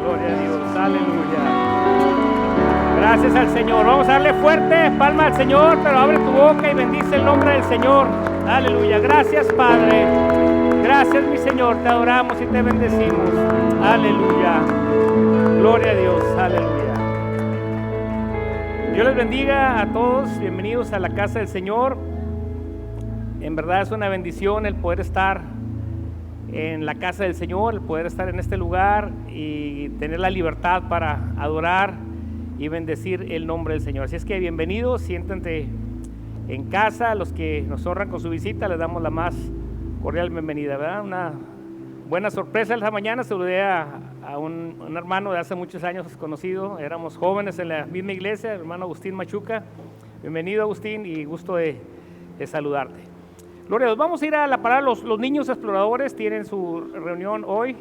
Gloria a Dios, aleluya. Gracias al Señor. Vamos a darle fuerte palma al Señor, pero abre tu boca y bendice el nombre del Señor. Aleluya. Gracias, Padre. Gracias, mi Señor. Te adoramos y te bendecimos. Aleluya. Gloria a Dios. Aleluya. Dios les bendiga a todos. Bienvenidos a la casa del Señor. En verdad es una bendición el poder estar en la casa del Señor, el poder estar en este lugar y tener la libertad para adorar y bendecir el nombre del Señor. Así es que bienvenidos, siéntense en casa. A los que nos honran con su visita les damos la más cordial bienvenida, ¿verdad? Una buena sorpresa esta mañana. Saludé a un hermano de hace muchos años conocido, éramos jóvenes en la misma iglesia, el hermano Agustín Machuca. Bienvenido, Agustín, y gusto de saludarte. Gloria a Dios. Vamos a ir a la palabra. Los niños exploradores tienen su reunión hoy.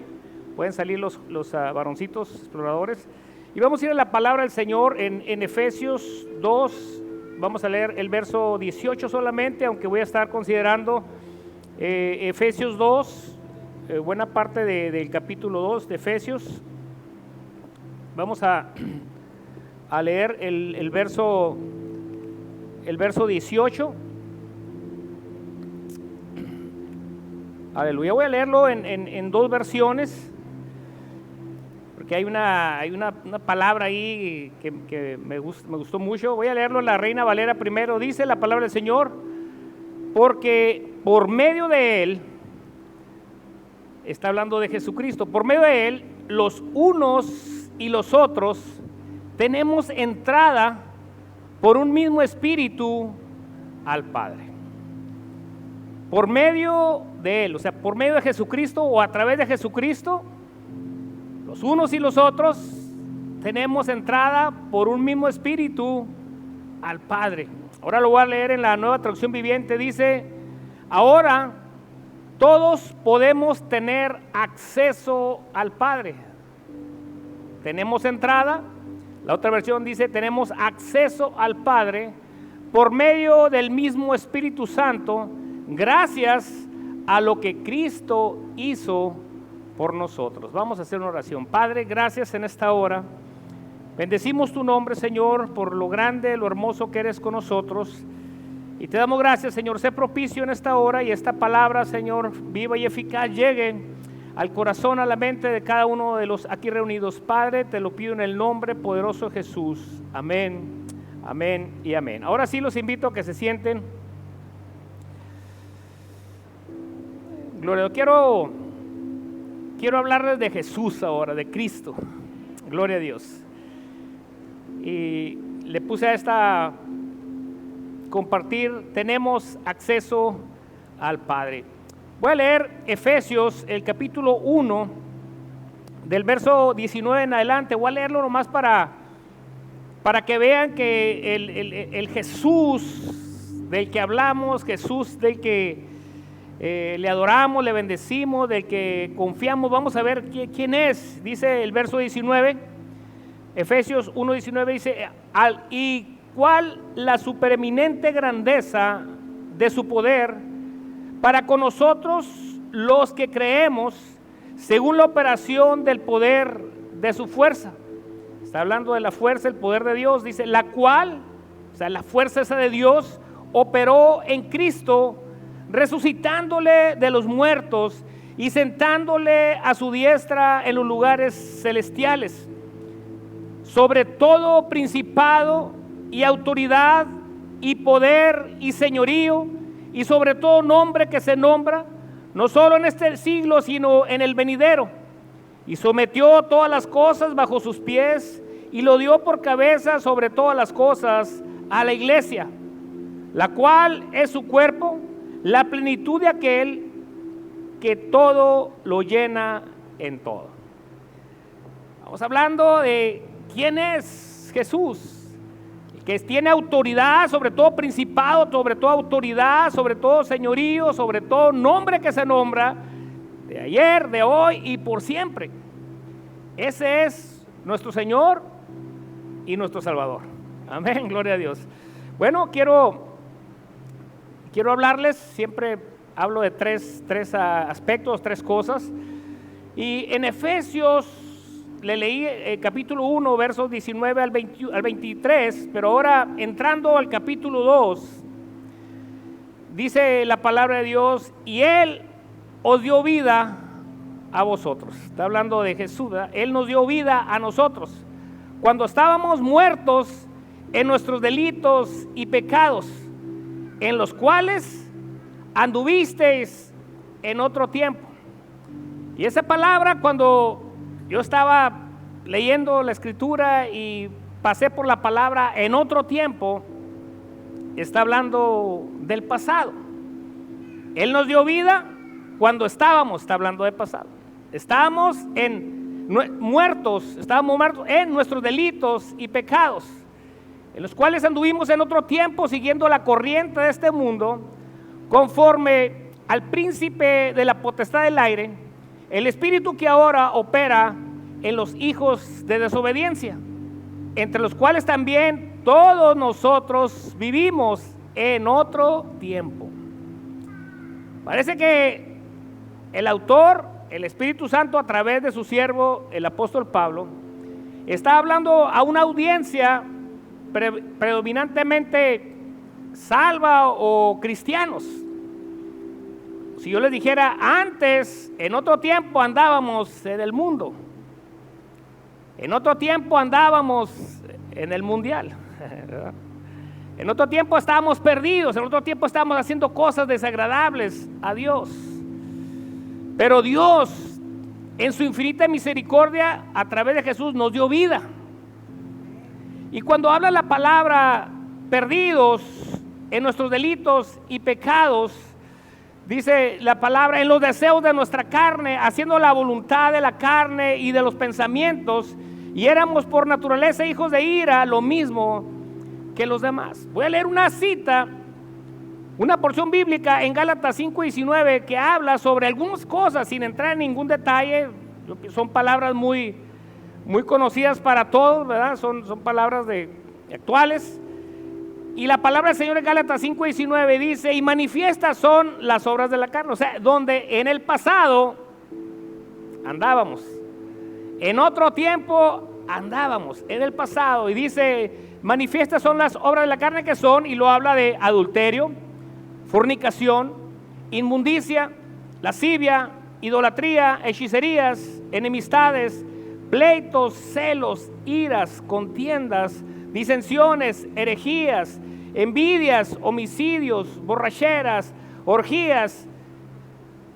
Pueden salir los varoncitos exploradores. Y vamos a ir a la palabra del Señor en Efesios 2. Vamos a leer el verso 18 solamente, aunque voy a estar considerando Efesios 2, buena parte del capítulo 2 de Efesios. Vamos a leer el verso 18. Aleluya. Voy a leerlo en dos versiones, porque hay una palabra ahí que me gustó mucho. Voy a leerlo en la Reina Valera primero. Dice la palabra del Señor: porque por medio de Él, está hablando de Jesucristo, por medio de Él, los unos y los otros tenemos entrada por un mismo espíritu al Padre. Por medio de Él, o sea, por medio de Jesucristo o a través de Jesucristo, los unos y los otros tenemos entrada por un mismo espíritu al Padre. Ahora lo voy a leer en la Nueva Traducción Viviente. Dice: ahora todos podemos tener acceso al Padre. Tenemos entrada. La otra versión dice: tenemos acceso al Padre por medio del mismo Espíritu Santo, gracias a lo que Cristo hizo por nosotros. Vamos a hacer una oración. Padre, gracias en esta hora. Bendecimos tu nombre, Señor, por lo grande, lo hermoso que eres con nosotros. Y te damos gracias, Señor. Sé propicio en esta hora y esta palabra, Señor, viva y eficaz, llegue al corazón, a la mente de cada uno de los aquí reunidos. Padre, te lo pido en el nombre poderoso de Jesús. Amén, amén y amén. Ahora sí los invito a que se sienten. Gloria a Dios. Quiero hablarles de Jesús ahora, de Cristo. Gloria a Dios. Y le puse a esta compartir: tenemos acceso al Padre. Voy a leer Efesios, el capítulo 1, del verso 19 en adelante. Voy a leerlo nomás para que vean que el Jesús del que hablamos, Jesús del que le adoramos, le bendecimos, del que confiamos, vamos a ver quién es. Dice el verso 19, Efesios 1:19, dice: y cuál la supereminente grandeza de su poder para con nosotros los que creemos, según la operación del poder de su fuerza. Está hablando de la fuerza, el poder de Dios. Dice: la cual, o sea, la fuerza esa de Dios, operó en Cristo, resucitándole de los muertos y sentándole a su diestra en los lugares celestiales, sobre todo principado y autoridad y poder y señorío, y sobre todo nombre que se nombra, no solo en este siglo, sino en el venidero. Y sometió todas las cosas bajo sus pies, y lo dio por cabeza sobre todas las cosas a la iglesia, la cual es su cuerpo, la plenitud de aquel que todo lo llena en todo. Vamos hablando de quién es Jesús, que tiene autoridad sobre todo principado, sobre todo autoridad, sobre todo señorío, sobre todo nombre que se nombra, de ayer, de hoy y por siempre. Ese es nuestro Señor y nuestro Salvador. Amén, gloria a Dios. Bueno, quiero hablarles, siempre hablo de tres aspectos, tres cosas. Y en Efesios le leí capítulo 1, versos 19 al 23, pero ahora entrando al capítulo 2, dice la palabra de Dios, y Él os dio vida a vosotros. Está hablando de Jesús, ¿verdad? Él nos dio vida a nosotros cuando estábamos muertos en nuestros delitos y pecados, en los cuales anduvisteis en otro tiempo. Y esa palabra, cuando yo estaba leyendo la escritura y pasé por la palabra en otro tiempo, está hablando del pasado. Él nos dio vida cuando está hablando de pasado. Estábamos muertos en nuestros delitos y pecados, en los cuales anduvimos en otro tiempo siguiendo la corriente de este mundo, conforme al príncipe de la potestad del aire, el espíritu que ahora opera en los hijos de desobediencia, entre los cuales también todos nosotros vivimos en otro tiempo. Parece que el autor, el Espíritu Santo, a través de su siervo, el apóstol Pablo, está hablando a una audiencia predominantemente salva o cristianos. Si yo les dijera, antes, en otro tiempo andábamos en el mundo, en otro tiempo andábamos en el mundial, ¿verdad? En otro tiempo estábamos perdidos, en otro tiempo estábamos haciendo cosas desagradables a Dios. Pero Dios, en su infinita misericordia, a través de Jesús, nos dio vida. Y cuando habla la palabra perdidos en nuestros delitos y pecados, dice la palabra, en los deseos de nuestra carne, haciendo la voluntad de la carne y de los pensamientos, y éramos por naturaleza hijos de ira, lo mismo que los demás. Voy a leer una cita, una porción bíblica en Gálatas 5:19, que habla sobre algunas cosas sin entrar en ningún detalle. Son palabras muy conocidas para todos, ¿verdad? Son palabras actuales. Y la palabra del Señor en Gálatas 5:19 dice, y manifiestas son las obras de la carne. O sea, donde en el pasado andábamos, en otro tiempo andábamos, en el pasado. Y dice, manifiestas son las obras de la carne, que son, y lo habla de adulterio, fornicación, inmundicia, lascivia, idolatría, hechicerías, enemistades, pleitos, celos, iras, contiendas, disensiones, herejías, envidias, homicidios, borracheras, orgías.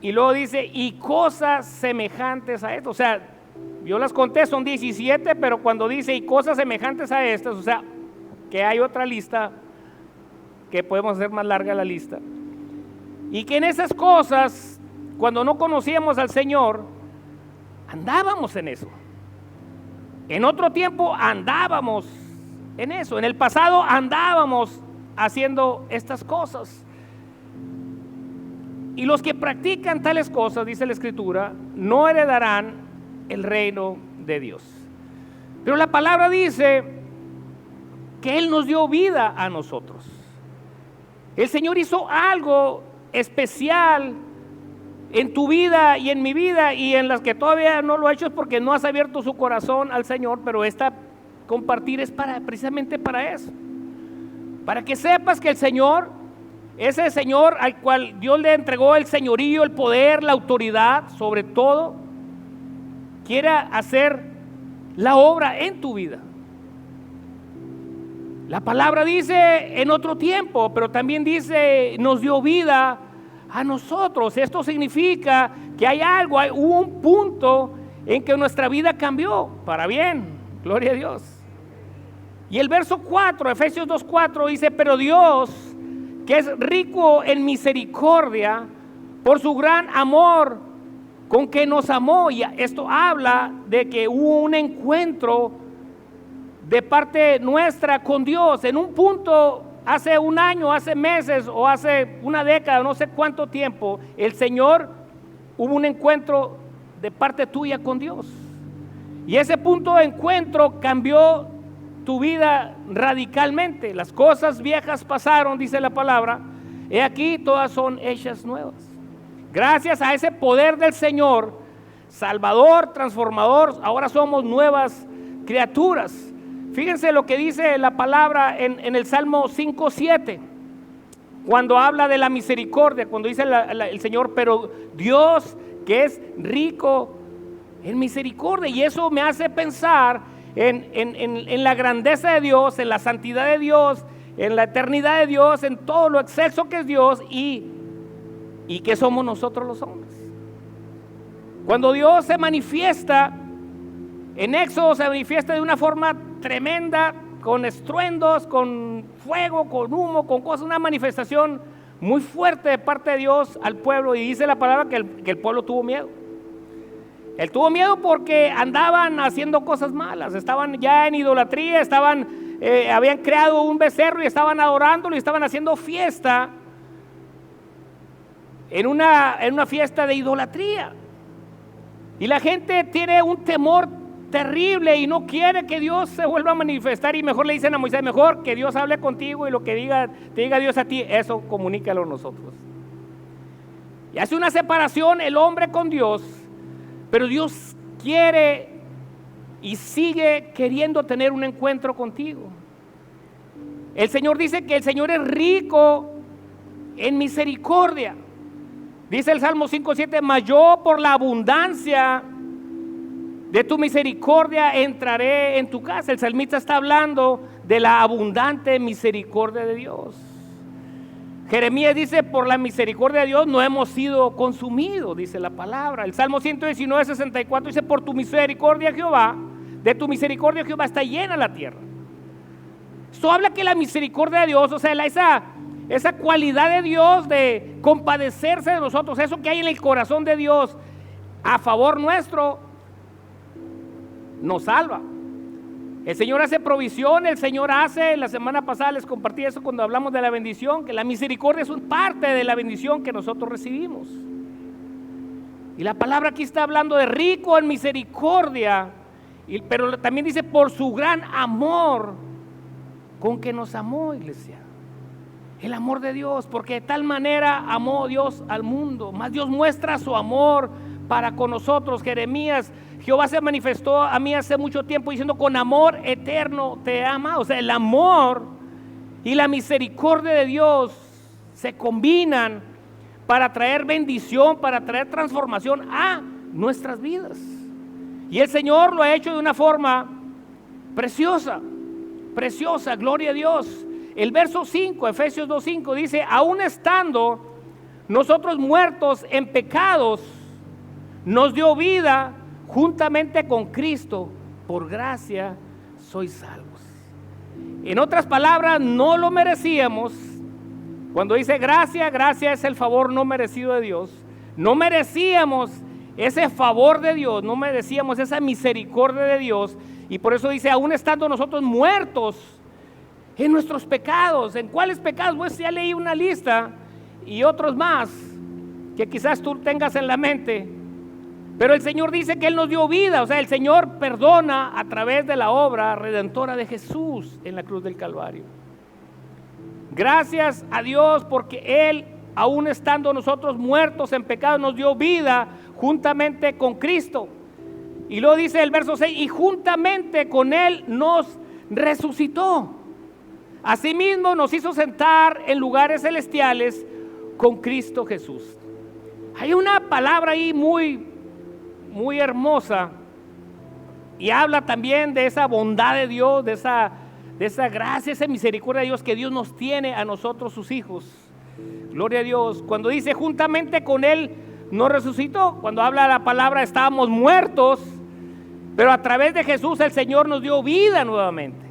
Y luego dice, y cosas semejantes a esto. O sea, yo las conté, son 17, pero cuando dice y cosas semejantes a estas, o sea, que hay otra lista que podemos hacer más larga la lista. Y que en esas cosas, cuando no conocíamos al Señor, andábamos en eso. En otro tiempo andábamos en eso. En el pasado andábamos haciendo estas cosas. Y los que practican tales cosas, dice la Escritura, no heredarán el reino de Dios. Pero la palabra dice que Él nos dio vida a nosotros. El Señor hizo algo especial en tu vida y en mi vida, y en las que todavía no lo ha hecho es porque no has abierto su corazón al Señor. Pero esta compartir es precisamente para eso, para que sepas que el Señor, ese Señor al cual Dios le entregó el señorío, el poder, la autoridad sobre todo, quiere hacer la obra en tu vida. La palabra dice en otro tiempo, pero también dice nos dio vida a nosotros. Esto significa que hubo un punto en que nuestra vida cambió para bien, gloria a Dios. Y el verso 4, Efesios 2:4 dice, pero Dios, que es rico en misericordia, por su gran amor con que nos amó. Y esto habla de que hubo un encuentro de parte nuestra con Dios. En un punto, hace un año, hace meses o hace una década, no sé cuánto tiempo, el Señor, hubo un encuentro de parte tuya con Dios. Y ese punto de encuentro cambió tu vida radicalmente. Las cosas viejas pasaron, dice la palabra, he aquí todas son hechas nuevas. Gracias a ese poder del Señor, Salvador, transformador. Ahora somos nuevas criaturas. Fíjense lo que dice la palabra en el Salmo 5:7, cuando habla de la misericordia, cuando dice el Señor, pero Dios que es rico en misericordia. Y eso me hace pensar en la grandeza de Dios, en la santidad de Dios, en la eternidad de Dios, en todo lo excelso que es Dios y que somos nosotros los hombres. Cuando Dios se manifiesta, en Éxodo se manifiesta de una forma tremenda, con estruendos, con fuego, con humo, con cosas, una manifestación muy fuerte de parte de Dios al pueblo. Y dice la palabra que el pueblo tuvo miedo. Él tuvo miedo porque andaban haciendo cosas malas, estaban ya en idolatría, habían creado un becerro y estaban adorándolo y estaban haciendo fiesta en una fiesta de idolatría. Y la gente tiene un temor terrible y no quiere que Dios se vuelva a manifestar, y mejor le dicen a Moisés, mejor que Dios hable contigo y lo que te diga Dios a ti, eso comunícalo a nosotros. Y hace una separación el hombre con Dios, pero Dios quiere y sigue queriendo tener un encuentro contigo. El Señor dice que el Señor es rico en misericordia. Dice el Salmo 5:7, mas yo por la abundancia de tu misericordia entraré en tu casa. El salmista está hablando de la abundante misericordia de Dios. Jeremías dice, por la misericordia de Dios no hemos sido consumidos, dice la palabra. El Salmo 119:64 dice, por tu misericordia Jehová, de tu misericordia Jehová está llena la tierra. Esto habla que la misericordia de Dios, o sea, esa cualidad de Dios de compadecerse de nosotros, eso que hay en el corazón de Dios a favor nuestro, nos salva. El Señor hace provisión, el Señor hace, la semana pasada les compartí eso cuando hablamos de la bendición, que la misericordia es parte de la bendición que nosotros recibimos. Y la palabra aquí está hablando de rico en misericordia, pero también dice por su gran amor con que nos amó, iglesia. El amor de Dios, porque de tal manera amó Dios al mundo, más Dios muestra su amor para con nosotros. Jeremías, Jehová se manifestó a mí hace mucho tiempo diciendo, con amor eterno te ama. O sea, el amor y la misericordia de Dios se combinan para traer bendición, para traer transformación a nuestras vidas. Y el Señor lo ha hecho de una forma preciosa, preciosa, gloria a Dios. El verso 5, Efesios 2:5 dice, aún estando nosotros muertos en pecados, nos dio vida juntamente con Cristo, por gracia sois salvos. En otras palabras, no lo merecíamos. Cuando dice gracia, gracia es el favor no merecido de Dios. No merecíamos ese favor de Dios, no merecíamos esa misericordia de Dios, y por eso dice, aún estando nosotros muertos en nuestros pecados. ¿En cuáles pecados? Pues ya leí una lista y otros más que quizás tú tengas en la mente, pero el Señor dice que Él nos dio vida. O sea, el Señor perdona a través de la obra redentora de Jesús en la cruz del Calvario. Gracias a Dios porque Él, aún estando nosotros muertos en pecado, nos dio vida juntamente con Cristo. Y luego dice el verso 6, y juntamente con Él nos resucitó. Asimismo nos hizo sentar en lugares celestiales con Cristo Jesús. Hay una palabra ahí muy hermosa y habla también de esa bondad de Dios, de esa gracia, esa misericordia de Dios que Dios nos tiene a nosotros sus hijos. Gloria a Dios. Cuando dice juntamente con Él nos resucitó, cuando habla la palabra estábamos muertos, pero a través de Jesús el Señor nos dio vida nuevamente.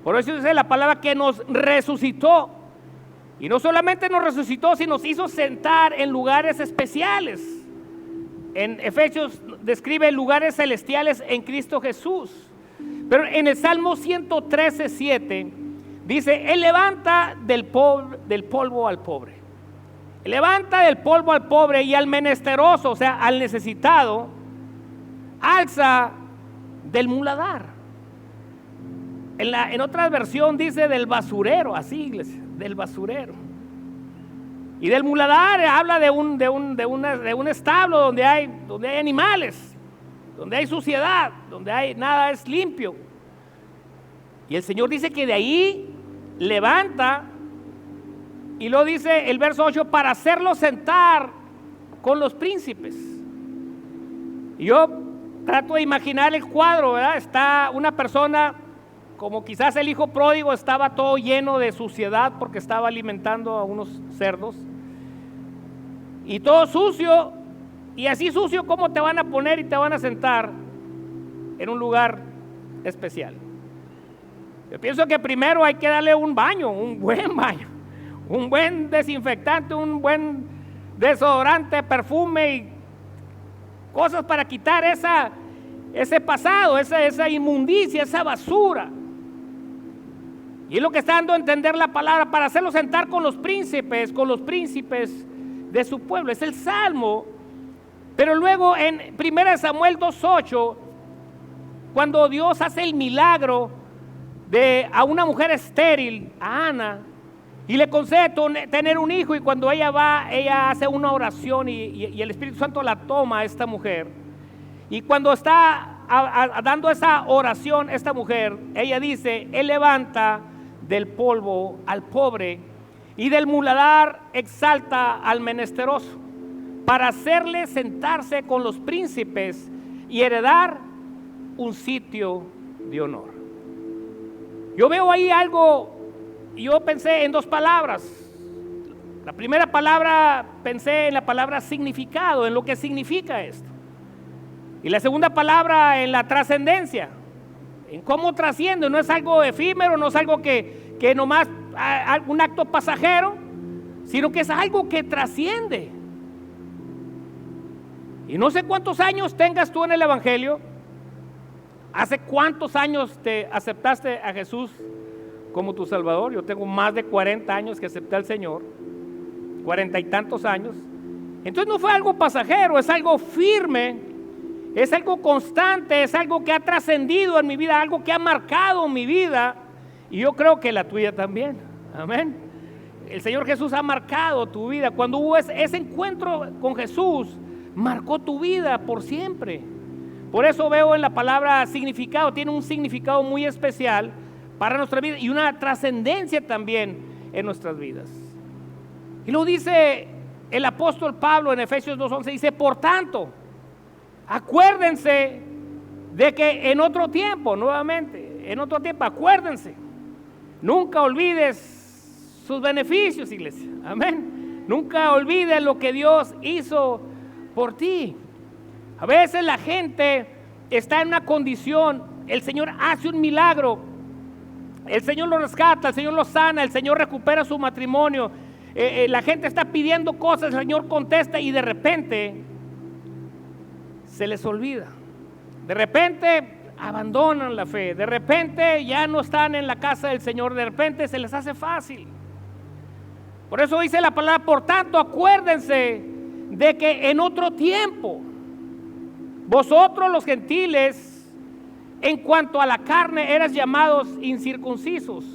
Por eso dice la palabra que nos resucitó. Y no solamente nos resucitó, sino nos hizo sentar en lugares especiales. En Efesios describe lugares celestiales en Cristo Jesús. Pero en el Salmo 113:7 dice, Él levanta del polvo al pobre. Él levanta del polvo al pobre y al menesteroso, o sea, al necesitado, alza del muladar. En otra versión dice del basurero, así iglesia, del basurero. Y del muladar habla de un establo donde hay animales, donde hay suciedad, donde nada es limpio. Y el Señor dice que de ahí levanta, y lo dice el verso 8, para hacerlo sentar con los príncipes. Y yo trato de imaginar el cuadro, ¿verdad? Está una persona, como quizás el hijo pródigo, estaba todo lleno de suciedad porque estaba alimentando a unos cerdos. Y todo sucio, y así sucio, ¿cómo te van a poner y te van a sentar en un lugar especial? Yo pienso que primero hay que darle un baño, un buen baño, un buen desinfectante, un buen desodorante, perfume y cosas para quitar ese pasado, esa inmundicia, esa basura. Y es lo que está dando a entender la palabra, para hacerlo sentar con los príncipes de su pueblo. Es el Salmo. Pero luego en 1 Samuel 2:8, cuando Dios hace el milagro a una mujer estéril, a Ana, y le concede tener un hijo, y cuando ella hace una oración y el Espíritu Santo la toma a esta mujer, y cuando está dando esa oración esta mujer, ella dice: Él levanta del polvo al pobre y del muladar exalta al menesteroso, para hacerle sentarse con los príncipes y heredar un sitio de honor. Yo veo ahí algo, y yo pensé en dos palabras. La primera palabra, pensé en la palabra significado, en lo que significa esto. Y la segunda palabra, en la trascendencia, en cómo trasciende. No es algo efímero, no es algo que nomás un acto pasajero, sino que es algo que trasciende. Y no sé cuántos años tengas tú en el Evangelio. ¿Hace cuántos años te aceptaste a Jesús como tu Salvador? Yo tengo más de 40 años que acepté al Señor, 40 y tantos años. Entonces no fue algo pasajero, es algo firme, es algo constante, es algo que ha trascendido en mi vida, algo que ha marcado mi vida, y yo creo que la tuya también. Amén. El Señor Jesús ha marcado tu vida. Cuando hubo ese encuentro con Jesús, marcó tu vida por siempre. Por eso veo en la palabra significado, tiene un significado muy especial para nuestra vida y una trascendencia también en nuestras vidas. Y lo dice el apóstol Pablo en Efesios 2:11, dice: por tanto, acuérdense de que en otro tiempo, acuérdense, nunca olvides sus beneficios, iglesia, amén. Nunca olvides lo que Dios hizo por ti. A veces la gente está en una condición, el Señor hace un milagro, el Señor lo rescata, el Señor lo sana, el Señor recupera su matrimonio, la gente está pidiendo cosas, el Señor contesta, y de repente se les olvida, de repente abandonan la fe, de repente ya no están en la casa del Señor, de repente se les hace fácil. Por eso dice la palabra: por tanto, acuérdense de que en otro tiempo vosotros los gentiles, en cuanto a la carne, eras llamados incircuncisos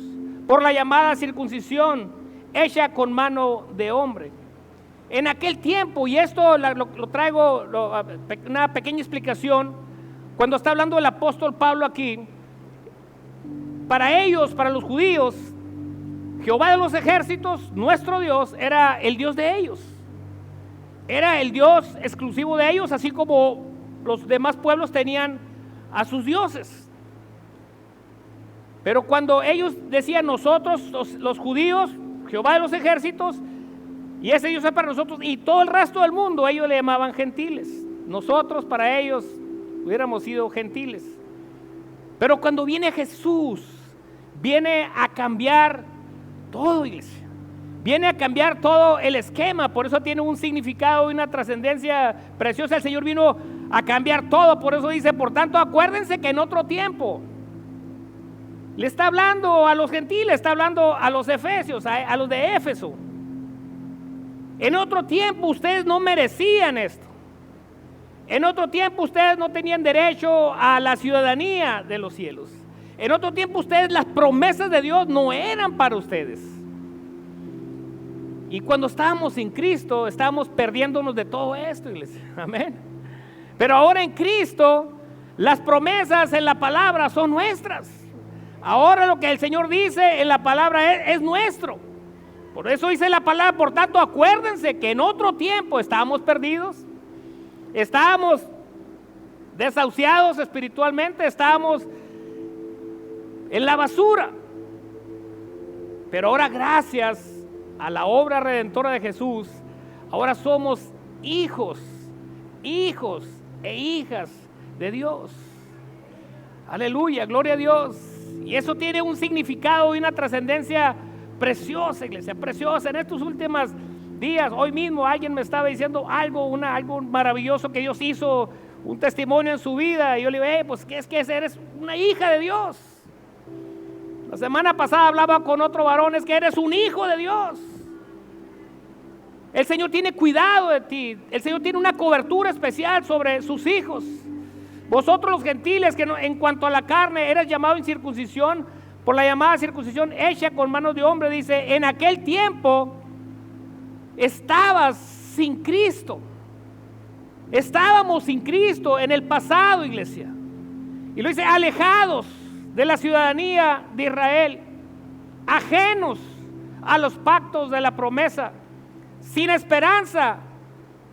por la llamada circuncisión hecha con mano de hombre. En aquel tiempo, y esto lo traigo, una pequeña explicación, cuando está hablando el apóstol Pablo aquí, para ellos, para los judíos, Jehová de los ejércitos, nuestro Dios, era el Dios de ellos, era el Dios exclusivo de ellos, así como los demás pueblos tenían a sus dioses. Pero cuando ellos decían nosotros, los judíos, Jehová de los ejércitos, y ese Dios es para nosotros, y todo el resto del mundo, ellos le llamaban gentiles. Nosotros para ellos hubiéramos sido gentiles. Pero cuando viene Jesús, viene a cambiar todo, iglesia. Viene a cambiar todo el esquema, por eso tiene un significado y una trascendencia preciosa. El Señor vino a cambiar todo, por eso dice: por tanto, acuérdense que en otro tiempo. Le está hablando a los gentiles, está hablando a los efesios, a los de Éfeso. En otro tiempo ustedes no merecían esto. En otro tiempo ustedes no tenían derecho a la ciudadanía de los cielos. En otro tiempo ustedes, las promesas de Dios no eran para ustedes. Y cuando estábamos sin Cristo, estábamos perdiéndonos de todo esto, iglesia. Amén. Pero ahora en Cristo, las promesas en la palabra son nuestras. Ahora lo que el Señor dice en la palabra es nuestro. Por eso dice la palabra, por tanto, acuérdense que en otro tiempo estábamos perdidos, estábamos desahuciados espiritualmente, estábamos en la basura. Pero ahora, gracias a la obra redentora de Jesús, ahora somos hijos e hijas de Dios. Aleluya, gloria a Dios. Y eso tiene un significado y una trascendencia preciosa, iglesia, preciosa. En estos últimos días, hoy mismo alguien me estaba diciendo algo maravilloso que Dios hizo, un testimonio en su vida. Y yo le digo, pues ¿qué es que eres una hija de Dios? La semana pasada hablaba con otro varón, es que eres un hijo de Dios. El Señor tiene cuidado de ti. El Señor tiene una cobertura especial sobre sus hijos. Vosotros los gentiles, que en cuanto a la carne eres llamado incircuncisión por la llamada circuncisión hecha con manos de hombre, dice, en aquel tiempo estabas sin Cristo. Estábamos sin Cristo en el pasado, iglesia. Y lo dice, alejados de la ciudadanía de Israel, ajenos a los pactos de la promesa, sin esperanza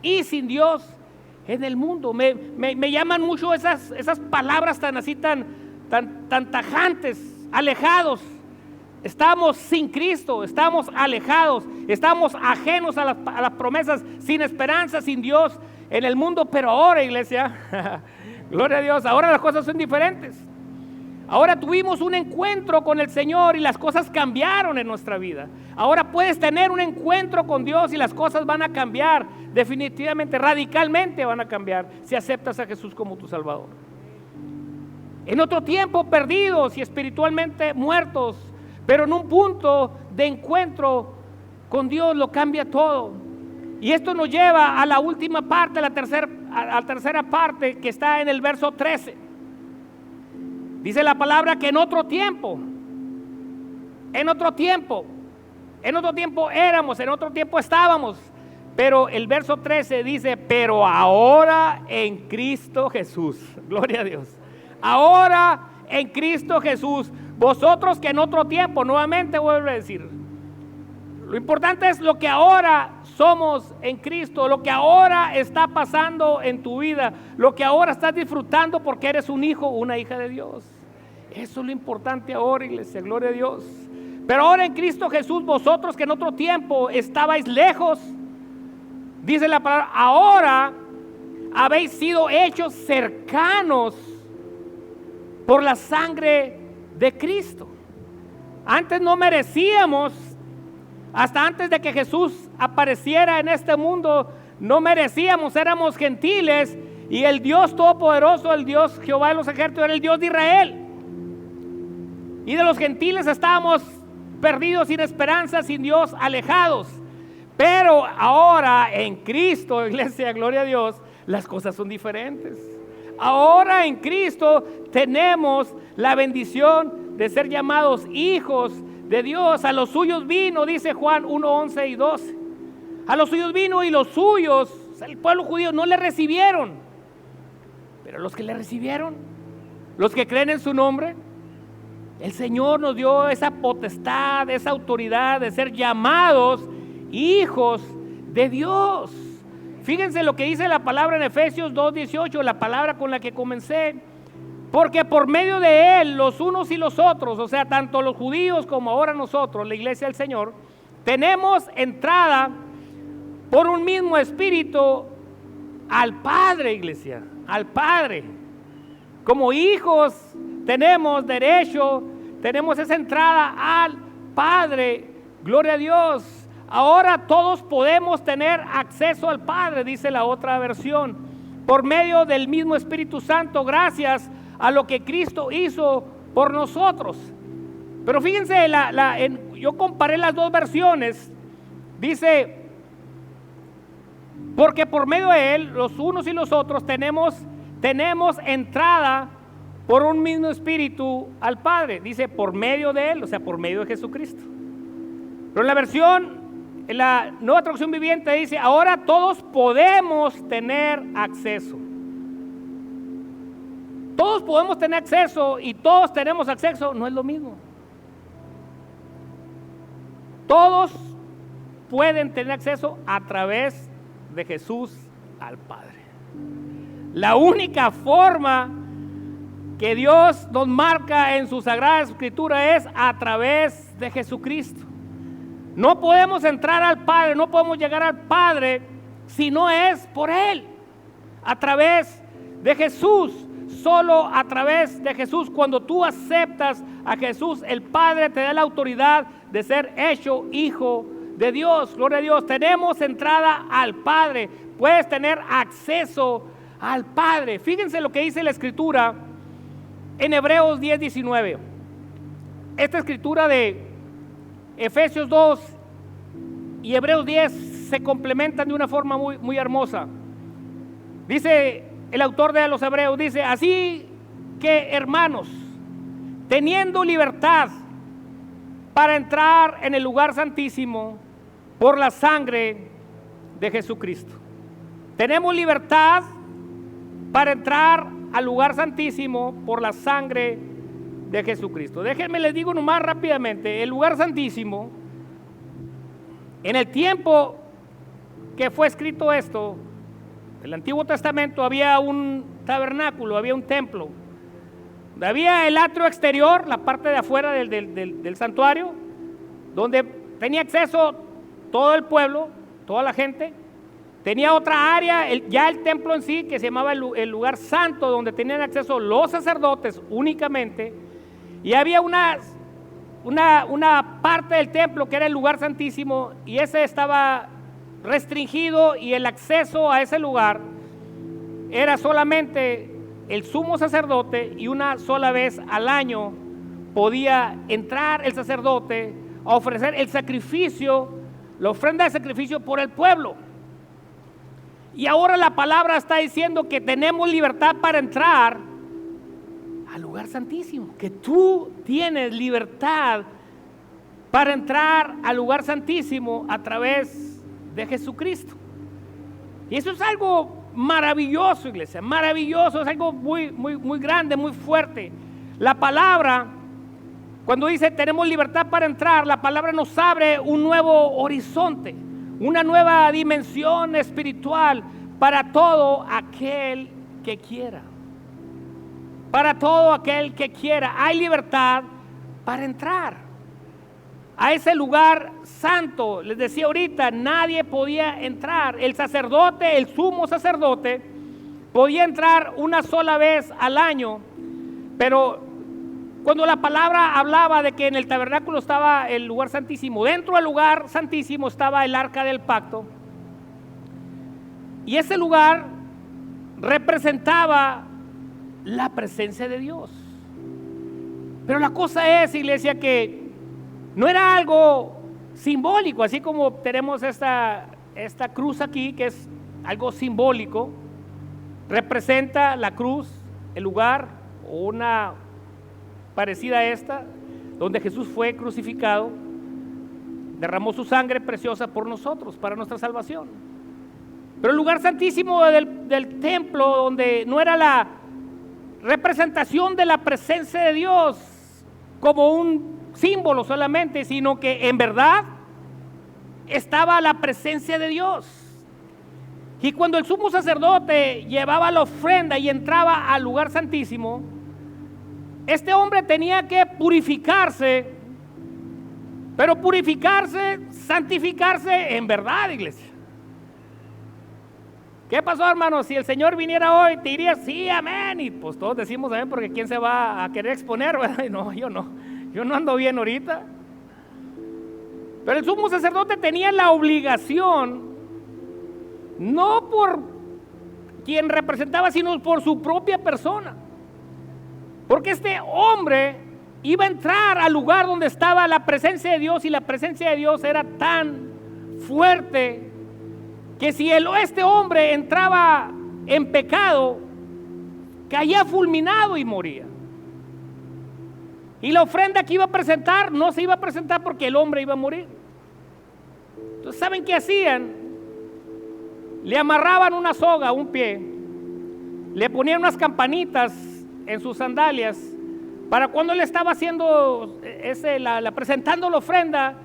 y sin Dios en el mundo. Me llaman mucho esas palabras tan así, tan tajantes. Alejados. Estamos sin Cristo, estamos alejados, estamos ajenos a las promesas, sin esperanza, sin Dios en el mundo. Pero ahora, iglesia, gloria a Dios, ahora las cosas son diferentes. Ahora tuvimos un encuentro con el Señor y las cosas cambiaron en nuestra vida. Ahora puedes tener un encuentro con Dios y las cosas van a cambiar, definitivamente, radicalmente van a cambiar si aceptas a Jesús como tu Salvador. En otro tiempo perdidos y espiritualmente muertos, pero en un punto de encuentro con Dios lo cambia todo. Y esto nos lleva a la última parte, a la tercera parte que está en el verso 13. Dice la palabra que en otro tiempo éramos, en otro tiempo estábamos. Pero el verso 13 dice, pero ahora en Cristo Jesús. Gloria a Dios. Ahora en Cristo Jesús, vosotros que en otro tiempo, nuevamente vuelvo a decir, lo importante es lo que ahora somos en Cristo, lo que ahora está pasando en tu vida, lo que ahora estás disfrutando porque eres un hijo o una hija de Dios. Eso es lo importante ahora, iglesia, gloria a Dios. Pero ahora en Cristo Jesús, vosotros que en otro tiempo estabais lejos, dice la palabra, ahora habéis sido hechos cercanos por la sangre de Cristo. Antes no merecíamos, hasta antes de que Jesús apareciera en este mundo, no merecíamos, éramos gentiles y el Dios Todopoderoso, el Dios Jehová de los ejércitos, era el Dios de Israel. Y de los gentiles estábamos perdidos, sin esperanza, sin Dios, alejados. Pero ahora en Cristo, iglesia, gloria a Dios, las cosas son diferentes. Ahora en Cristo tenemos la bendición de ser llamados hijos de Dios. A los suyos vino, dice Juan 1, 11 y 12. A los suyos vino y los suyos, el pueblo judío, no le recibieron. Pero los que le recibieron, los que creen en su nombre, el Señor nos dio esa potestad, esa autoridad de ser llamados hijos de Dios. Fíjense lo que dice la palabra en Efesios 2:18, la palabra con la que comencé. Porque por medio de Él, los unos y los otros, o sea, tanto los judíos como ahora nosotros, la iglesia del Señor, tenemos entrada por un mismo espíritu al Padre, iglesia, al Padre. Como hijos tenemos derecho, tenemos esa entrada al Padre, gloria a Dios. Ahora todos podemos tener acceso al Padre, dice la otra versión, por medio del mismo Espíritu Santo, gracias a lo que Cristo hizo por nosotros. Pero fíjense, yo comparé las dos versiones. Dice, porque por medio de Él, los unos y los otros, tenemos entrada por un mismo Espíritu al Padre. Dice, por medio de Él, o sea, por medio de Jesucristo. Pero en la versión En la Nueva Traducción Viviente dice, ahora todos podemos tener acceso. Todos podemos tener acceso y todos tenemos acceso, no es lo mismo. Todos pueden tener acceso a través de Jesús al Padre. La única forma que Dios nos marca en su Sagrada Escritura es a través de Jesucristo. No podemos entrar al Padre, no podemos llegar al Padre si no es por Él. A través de Jesús, solo a través de Jesús. Cuando tú aceptas a Jesús, el Padre te da la autoridad de ser hecho hijo de Dios. Gloria a Dios. Tenemos entrada al Padre. Puedes tener acceso al Padre. Fíjense lo que dice la Escritura en Hebreos 10:19. Esta escritura de Efesios 2 y Hebreos 10 se complementan de una forma muy hermosa. Dice el autor de los Hebreos, dice, así que hermanos, teniendo libertad para entrar en el lugar santísimo por la sangre de Jesucristo. Tenemos libertad para entrar al lugar santísimo por la sangre de Jesucristo. Déjenme les digo nomás rápidamente, el lugar santísimo, en el tiempo que fue escrito esto, en el Antiguo Testamento había un tabernáculo, había un templo, había el atrio exterior, la parte de afuera del santuario, donde tenía acceso todo el pueblo, toda la gente. Tenía otra área, ya el templo en sí, que se llamaba el lugar santo, donde tenían acceso los sacerdotes únicamente. Y había una parte del templo que era el lugar santísimo, y ese estaba restringido, y el acceso a ese lugar era solamente el sumo sacerdote, y una sola vez al año podía entrar el sacerdote a ofrecer el sacrificio, la ofrenda de sacrificio por el pueblo. Y ahora la palabra está diciendo que tenemos libertad para entrar al lugar santísimo, que tú tienes libertad para entrar al lugar santísimo a través de Jesucristo. Y eso es algo maravilloso, iglesia, maravilloso, es algo muy grande, muy fuerte. La palabra, cuando dice tenemos libertad para entrar, la palabra nos abre un nuevo horizonte, una nueva dimensión espiritual para todo aquel que quiera. Para todo aquel que quiera. Hay libertad para entrar a ese lugar santo. Les decía ahorita, nadie podía entrar. El sacerdote, el sumo sacerdote, podía entrar una sola vez al año. Pero cuando la palabra hablaba de que en el tabernáculo estaba el lugar santísimo, dentro del lugar santísimo estaba el arca del pacto, y ese lugar representaba la presencia de Dios. Pero la cosa es, iglesia, que no era algo simbólico, así como tenemos esta cruz aquí, que es algo simbólico, representa la cruz, el lugar, o una parecida a esta, donde Jesús fue crucificado, derramó su sangre preciosa por nosotros, para nuestra salvación. Pero el lugar santísimo del templo, donde no era la representación de la presencia de Dios como un símbolo solamente, sino que en verdad estaba la presencia de Dios. Y cuando el sumo sacerdote llevaba la ofrenda y entraba al lugar santísimo, este hombre tenía que purificarse, pero purificarse, santificarse en verdad, iglesia. ¿Qué pasó, hermano? Si el Señor viniera hoy, te diría sí, amén. Y pues todos decimos amén, porque ¿quién se va a querer exponer, verdad? No, yo no ando bien ahorita. Pero el sumo sacerdote tenía la obligación, no por quien representaba, sino por su propia persona. Porque este hombre iba a entrar al lugar donde estaba la presencia de Dios, y la presencia de Dios era tan fuerte que si este hombre entraba en pecado, caía fulminado y moría. Y la ofrenda que iba a presentar no se iba a presentar porque el hombre iba a morir. Entonces ¿saben qué hacían? Le amarraban una soga a un pie, le ponían unas campanitas en sus sandalias, para cuando él estaba haciendo presentando la ofrenda,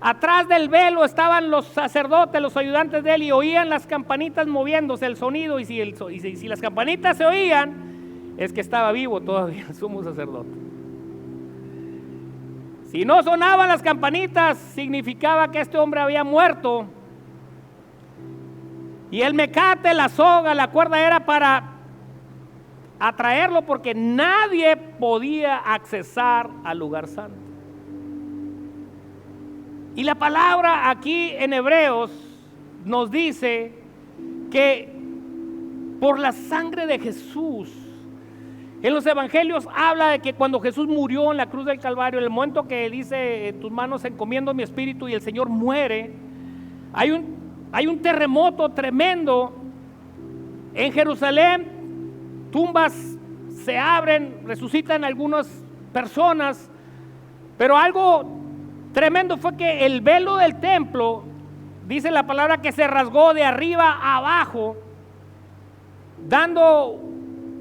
atrás del velo estaban los sacerdotes, los ayudantes de él, y oían las campanitas moviéndose, el sonido, y si las campanitas se oían, es que estaba vivo todavía el sumo sacerdote. Si no sonaban las campanitas, significaba que este hombre había muerto. Y el mecate, la soga, la cuerda era para atraerlo, porque nadie podía accesar al lugar santo. Y la palabra aquí en Hebreos nos dice que por la sangre de Jesús, en los evangelios habla de que cuando Jesús murió en la cruz del Calvario, en el momento que dice: en tus manos encomiendo mi espíritu, y el Señor muere, hay un terremoto tremendo en Jerusalén. Tumbas se abren, resucitan algunas personas, pero algo tremendo fue que el velo del templo, dice la palabra, que se rasgó de arriba a abajo, dando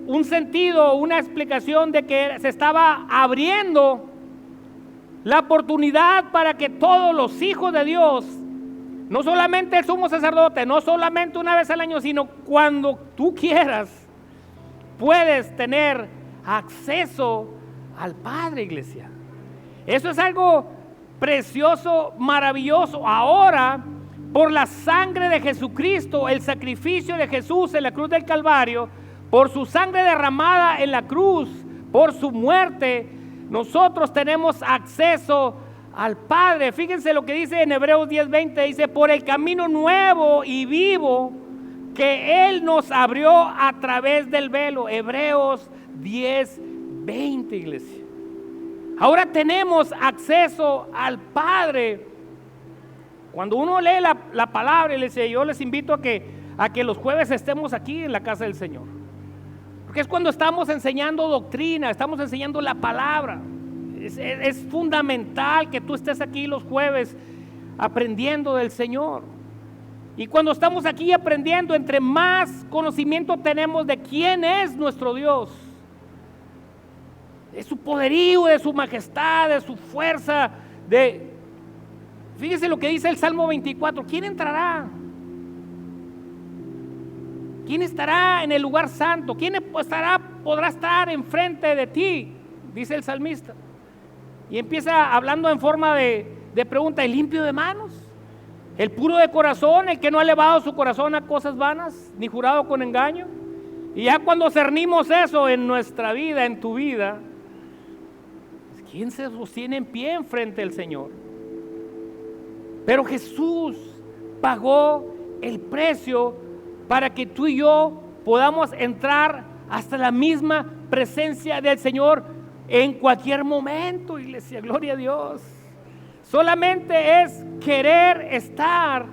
un sentido, una explicación de que se estaba abriendo la oportunidad para que todos los hijos de Dios, no solamente el sumo sacerdote, no solamente una vez al año, sino cuando tú quieras, puedes tener acceso al Padre, iglesia. Eso es algo precioso, maravilloso. Ahora, por la sangre de Jesucristo, el sacrificio de Jesús en la cruz del Calvario, por su sangre derramada en la cruz, por su muerte, nosotros tenemos acceso al Padre. Fíjense lo que dice en Hebreos 10:20, dice: por el camino nuevo y vivo que Él nos abrió a través del velo. Hebreos 10:20, iglesia. Ahora tenemos acceso al Padre. Cuando uno lee la palabra, iglesia, yo les invito a que los jueves estemos aquí en la casa del Señor, porque es cuando estamos enseñando doctrina, estamos enseñando la palabra. Es fundamental que tú estés aquí los jueves aprendiendo del Señor. Y cuando estamos aquí aprendiendo, entre más conocimiento tenemos de quién es nuestro Dios, de su poderío, de su majestad, de su fuerza, fíjese lo que dice el Salmo 24: ¿quién entrará? ¿Quién estará en el lugar santo? ¿Quién podrá estar enfrente de ti? Dice el salmista. Y empieza hablando en forma de pregunta: ¿el limpio de manos? El puro de corazón, el que no ha elevado su corazón a cosas vanas, ni jurado con engaño. Y ya cuando cernimos eso en nuestra vida, en tu vida, ¿quién se sostiene en pie frente al Señor? Pero Jesús pagó el precio para que tú y yo podamos entrar hasta la misma presencia del Señor en cualquier momento, iglesia. Gloria a Dios. Solamente es querer estar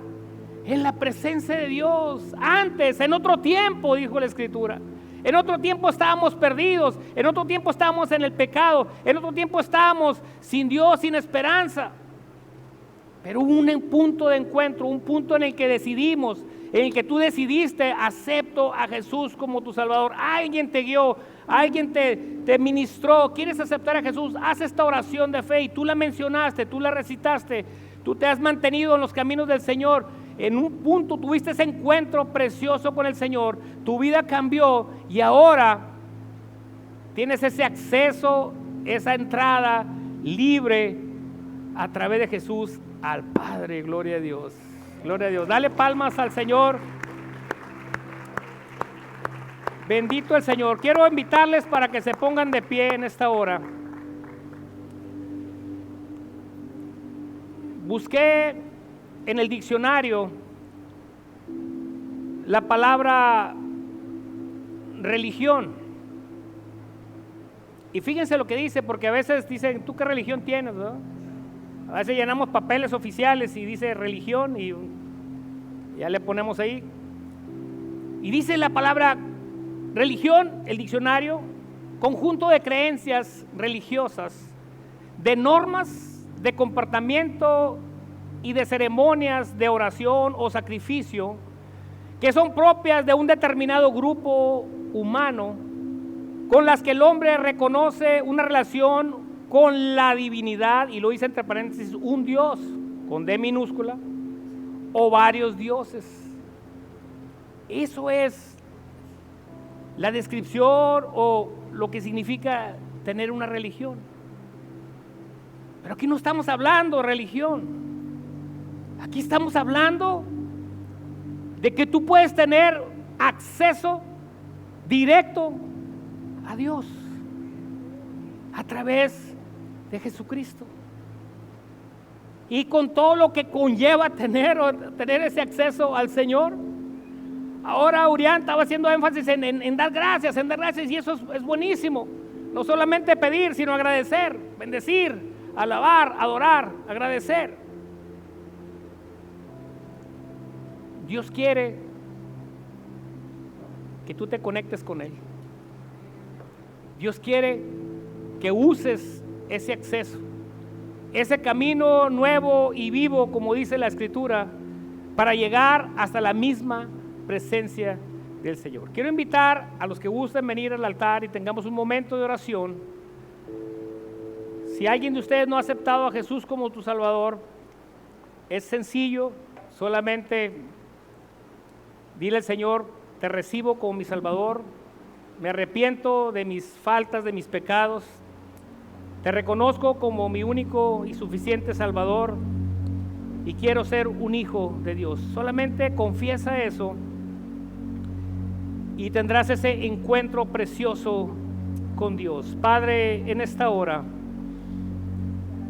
en la presencia de Dios. Antes, en otro tiempo, dijo la Escritura, en otro tiempo estábamos perdidos, en otro tiempo estábamos en el pecado, en otro tiempo estábamos sin Dios, sin esperanza. Pero hubo un punto de encuentro, un punto en el que decidimos, en el que tú decidiste: acepto a Jesús como tu Salvador. Alguien te guió, alguien te ministró. ¿Quieres aceptar a Jesús? Haz esta oración de fe, y tú la mencionaste, tú la recitaste, tú te has mantenido en los caminos del Señor. En un punto tuviste ese encuentro precioso con el Señor, tu vida cambió, y ahora tienes ese acceso, esa entrada libre a través de Jesús al Padre. Gloria a Dios, gloria a Dios. Dale palmas al Señor. Bendito el Señor. Quiero invitarles para que se pongan de pie en esta hora. Busqué en el diccionario la palabra religión. Y fíjense lo que dice, porque a veces dicen: ¿tú qué religión tienes? ¿No? A veces llenamos papeles oficiales y dice religión y ya le ponemos ahí. Y dice la palabra religión, el diccionario: conjunto de creencias religiosas, de normas de comportamiento y de ceremonias de oración o sacrificio que son propias de un determinado grupo humano, con las que el hombre reconoce una relación con la divinidad, y lo dice entre paréntesis, un Dios, con D minúscula, o varios dioses. Eso es la descripción o lo que significa tener una religión. Pero aquí no estamos hablando de religión. Aquí estamos hablando de que tú puedes tener acceso directo a Dios a través de Jesucristo, y con todo lo que conlleva tener ese acceso al Señor. Ahora Urián estaba haciendo énfasis en dar gracias, y eso es buenísimo. No solamente pedir, sino agradecer, bendecir, alabar, adorar, agradecer. Dios quiere que tú te conectes con Él. Dios quiere que uses ese acceso, ese camino nuevo y vivo, como dice la Escritura, para llegar hasta la misma presencia del Señor. Quiero invitar a los que gusten venir al altar y tengamos un momento de oración. Si alguien de ustedes no ha aceptado a Jesús como tu Salvador, es sencillo, solamente dile al Señor: te recibo como mi Salvador, me arrepiento de mis faltas, de mis pecados, te reconozco como mi único y suficiente Salvador y quiero ser un hijo de Dios. Solamente confiesa eso y tendrás ese encuentro precioso con Dios. Padre, en esta hora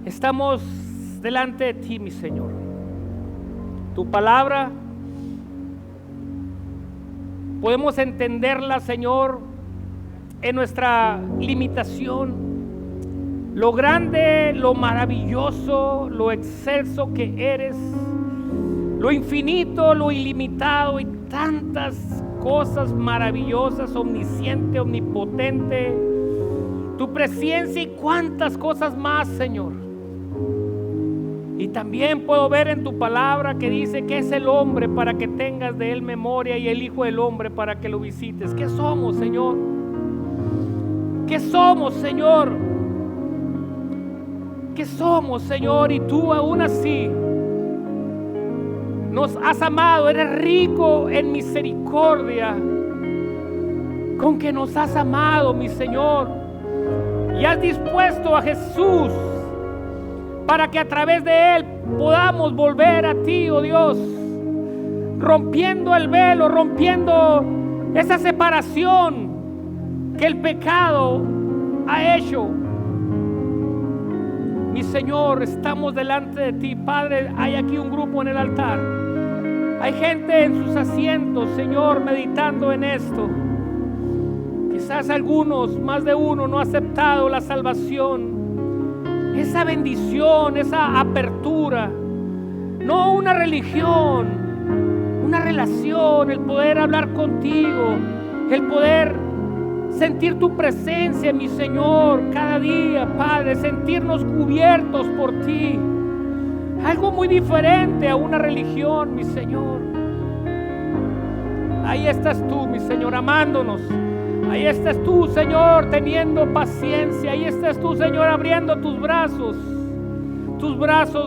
estamos delante de ti, mi Señor. Tu palabra podemos entenderla, Señor, en nuestra limitación. Lo grande, lo maravilloso, lo excelso que eres, lo infinito, lo ilimitado y tantas cosas maravillosas, omnisciente, omnipotente, tu presencia y cuántas cosas más, Señor. Y también puedo ver en tu palabra que dice que es el hombre para que tengas de él memoria y el Hijo del Hombre para que lo visites. ¿Qué somos, Señor? ¿Qué somos, Señor? ¿Qué somos, Señor? Y tú aún así nos has amado. Eres rico en misericordia con que nos has amado, mi Señor, y has dispuesto a Jesús para que a través de Él podamos volver a ti, oh Dios, rompiendo el velo, rompiendo esa separación que el pecado ha hecho. Mi Señor, estamos delante de ti, Padre. Hay aquí un grupo en el altar, hay gente en sus asientos, Señor, meditando en esto. Quizás algunos, más de uno, no ha aceptado la salvación, esa bendición, esa apertura, no una religión, una relación, el poder hablar contigo, el poder sentir tu presencia, mi Señor, cada día, Padre, sentirnos cubiertos por ti. Algo muy diferente a una religión, mi Señor. Ahí estás tú, mi Señor, amándonos. Ahí estás tú, Señor, teniendo paciencia. Ahí estás tú, Señor, abriendo tus brazos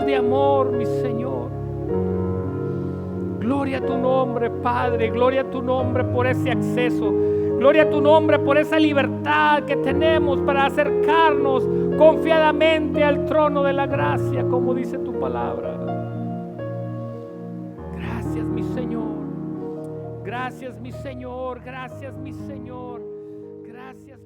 de amor, mi Señor. Gloria a tu nombre, Padre. Gloria a tu nombre por ese acceso. Gloria a tu nombre por esa libertad que tenemos para acercarnos confiadamente al trono de la gracia, como dice tu palabra. Gracias, mi Señor. Gracias, mi Señor. Gracias, mi Señor. Gracias.